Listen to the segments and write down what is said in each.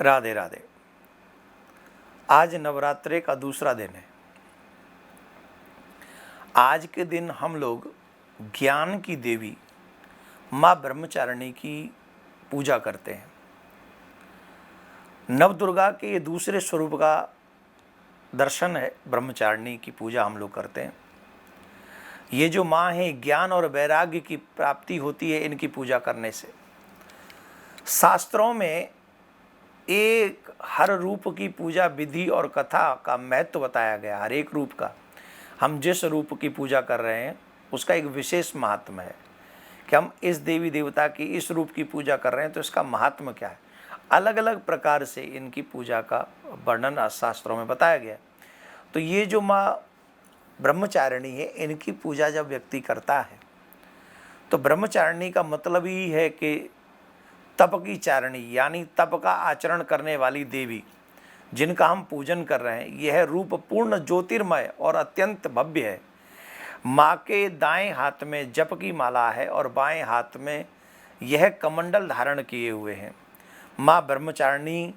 राधे राधे। आज नवरात्रे का दूसरा दिन है। आज के दिन हम लोग ज्ञान की देवी माँ ब्रह्मचारिणी की पूजा करते हैं। नव दुर्गा के ये दूसरे स्वरूप का दर्शन है। ब्रह्मचारिणी की पूजा हम लोग करते हैं। ये जो माँ है, ज्ञान और वैराग्य की प्राप्ति होती है इनकी पूजा करने से। शास्त्रों में एक हर रूप की पूजा विधि और कथा का महत्व बताया गया। हर एक रूप का, हम जिस रूप की पूजा कर रहे हैं उसका एक विशेष महात्म है कि हम इस देवी देवता की इस रूप की पूजा कर रहे हैं तो इसका महात्म क्या है। अलग अलग प्रकार से इनकी पूजा का वर्णन शास्त्रों में बताया गया। तो ये जो माँ ब्रह्मचारिणी है, इनकी पूजा जब व्यक्ति करता है तो ब्रह्मचारिणी का मतलब ही है कि तप की चारिणी, यानी तप का आचरण करने वाली देवी जिनका हम पूजन कर रहे हैं। यह रूप पूर्ण ज्योतिर्मय और अत्यंत भव्य है। माँ के दाएं हाथ में जप की माला है और बाएं हाथ में यह कमंडल धारण किए हुए हैं। माँ ब्रह्मचारिणी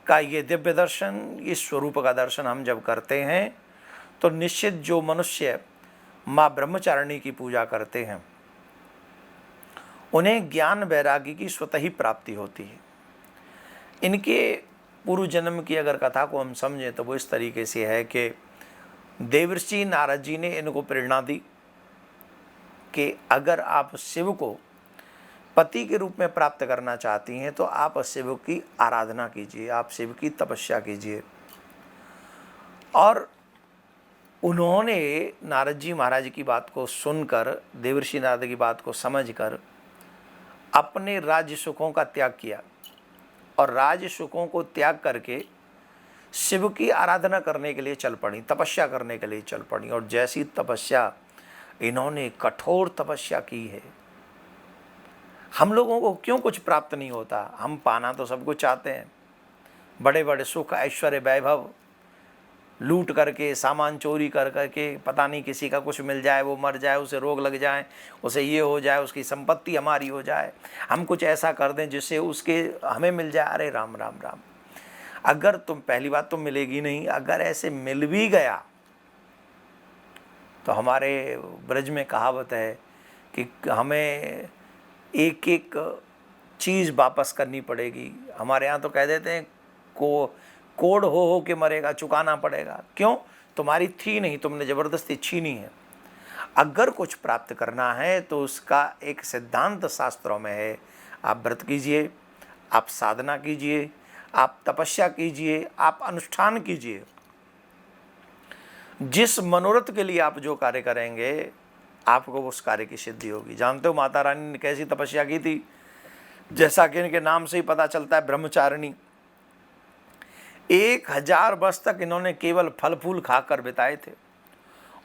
का ये दिव्य दर्शन, इस स्वरूप का दर्शन हम जब करते हैं तो निश्चित जो मनुष्य माँ ब्रह्मचारिणी की पूजा करते हैं उन्हें ज्ञान वैराग्य की स्वतः ही प्राप्ति होती है। इनके पूर्व जन्म की अगर कथा को हम समझें तो वो इस तरीके से है कि देवर्षि नारद जी ने इनको प्रेरणा दी कि अगर आप शिव को पति के रूप में प्राप्त करना चाहती हैं तो आप शिव की आराधना कीजिए, आप शिव की तपस्या कीजिए। और उन्होंने नारद जी महाराज की बात को सुनकर, देवर्षि नारद की बात को समझकर अपने राज्य सुखों का त्याग किया और राज्य सुखों को त्याग करके शिव की आराधना करने के लिए चल पड़ी, तपस्या करने के लिए चल पड़ी। और जैसी तपस्या इन्होंने, कठोर तपस्या की है। हम लोगों को क्यों कुछ प्राप्त नहीं होता? हम पाना तो सब कुछ चाहते हैं, बड़े बड़े सुख, ऐश्वर्य, वैभव लूट करके, सामान चोरी कर करके, पता नहीं किसी का कुछ मिल जाए, वो मर जाए, उसे रोग लग जाए, उसे ये हो जाए, उसकी संपत्ति हमारी हो जाए, हम कुछ ऐसा कर दें जिससे उसके हमें मिल जाए। अरे राम राम राम। अगर तुम, पहली बात तो मिलेगी नहीं, अगर ऐसे मिल भी गया तो हमारे ब्रज में कहावत है कि हमें एक एक चीज़ वापस करनी पड़ेगी। हमारे यहाँ तो कह देते हैं कोड़ हो के मरेगा, चुकाना पड़ेगा। क्यों? तुम्हारी थी नहीं, तुमने ज़बरदस्ती छीनी है। अगर कुछ प्राप्त करना है तो उसका एक सिद्धांत शास्त्रों में है। आप व्रत कीजिए, आप साधना कीजिए, आप तपस्या कीजिए, आप अनुष्ठान कीजिए। जिस मनोरथ के लिए आप जो कार्य करेंगे आपको उस कार्य की सिद्धि होगी। जानते हो माता रानी ने कैसी तपस्या की थी? जैसा कि इनके नाम से ही पता चलता है, ब्रह्मचारिणी। 1000 वर्ष तक इन्होंने केवल फल फूल खाकर बिताए थे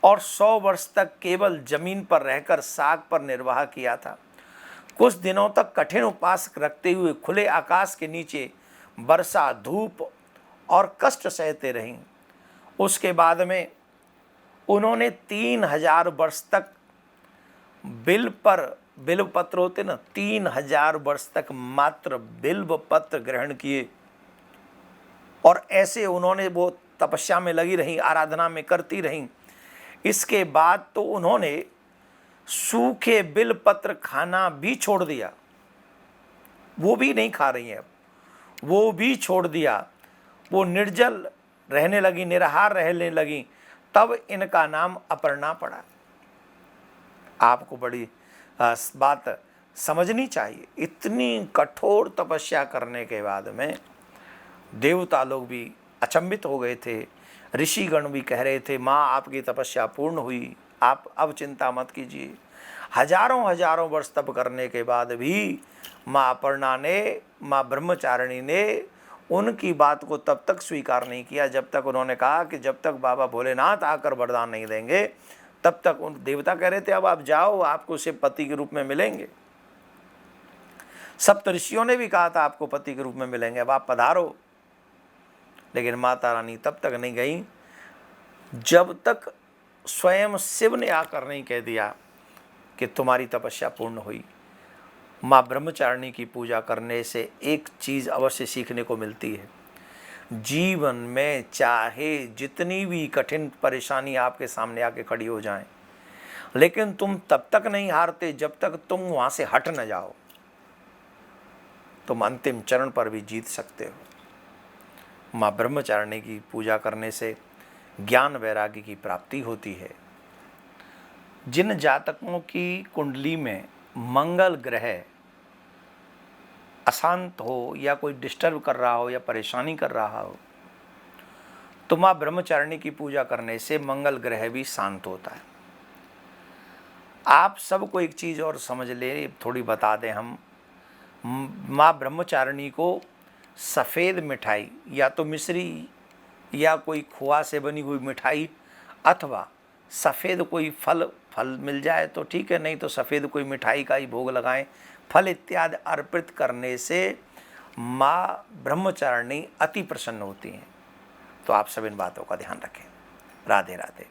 और 100 वर्ष तक केवल जमीन पर रहकर साग पर निर्वाह किया था। कुछ दिनों तक कठिन उपवास रखते हुए खुले आकाश के नीचे वर्षा, धूप और कष्ट सहते रहीं। उसके बाद में उन्होंने 3000 वर्ष तक बिल्व पत्र होते ना, 3000 वर्ष तक मात्र बिल्व पत्र ग्रहण किए और ऐसे उन्होंने वो तपस्या में लगी रहीं, आराधना में करती रहीं। इसके बाद तो उन्होंने सूखे बिल पत्र खाना भी छोड़ दिया, वो भी नहीं खा रही हैं अब, वो भी छोड़ दिया। वो निर्जल रहने लगी, निराहार रहने लगी। तब इनका नाम अपर्णा पड़ा। आपको बड़ी बात समझनी चाहिए। इतनी कठोर तपस्या करने के बाद में देवता लोग भी अचंभित हो गए थे। ऋषिगण भी कह रहे थे, माँ आपकी तपस्या पूर्ण हुई, आप अब चिंता मत कीजिए। हजारों वर्ष तप करने के बाद भी माँ अपर्णा ने, माँ ब्रह्मचारिणी ने उनकी बात को तब तक स्वीकार नहीं किया जब तक उन्होंने कहा कि जब तक बाबा भोलेनाथ आकर वरदान नहीं देंगे तब तक। उन देवता कह रहे थे अब आप जाओ, आपको शिव पति के रूप में मिलेंगे। सप्त ऋषियों ने भी कहा था आपको पति के रूप में मिलेंगे, अब आप पधारो। लेकिन माता रानी तब तक नहीं गई जब तक स्वयं शिव ने आकर नहीं कह दिया कि तुम्हारी तपस्या पूर्ण हुई। माँ ब्रह्मचारिणी की पूजा करने से एक चीज़ अवश्य सीखने को मिलती है, जीवन में चाहे जितनी भी कठिन परेशानी आपके सामने आके खड़ी हो जाए, लेकिन तुम तब तक नहीं हारते जब तक तुम वहाँ से हट न जाओ। तुम अंतिम चरण पर भी जीत सकते हो। माँ ब्रह्मचारिणी की पूजा करने से ज्ञान वैराग्य की प्राप्ति होती है। जिन जातकों की कुंडली में मंगल ग्रह अशांत हो या कोई डिस्टर्ब कर रहा हो या परेशानी कर रहा हो, तो माँ ब्रह्मचारिणी की पूजा करने से मंगल ग्रह भी शांत होता है। आप सबको एक चीज़ और समझ ले, थोड़ी बता दें हम, माँ ब्रह्मचारिणी को सफ़ेद मिठाई या तो मिश्री या कोई खोआ से बनी हुई मिठाई अथवा सफ़ेद कोई फल मिल जाए तो ठीक है, नहीं तो सफ़ेद कोई मिठाई का ही भोग लगाएं। फल इत्यादि अर्पित करने से माँ ब्रह्मचारिणी अति प्रसन्न होती हैं। तो आप सब इन बातों का ध्यान रखें। राधे राधे।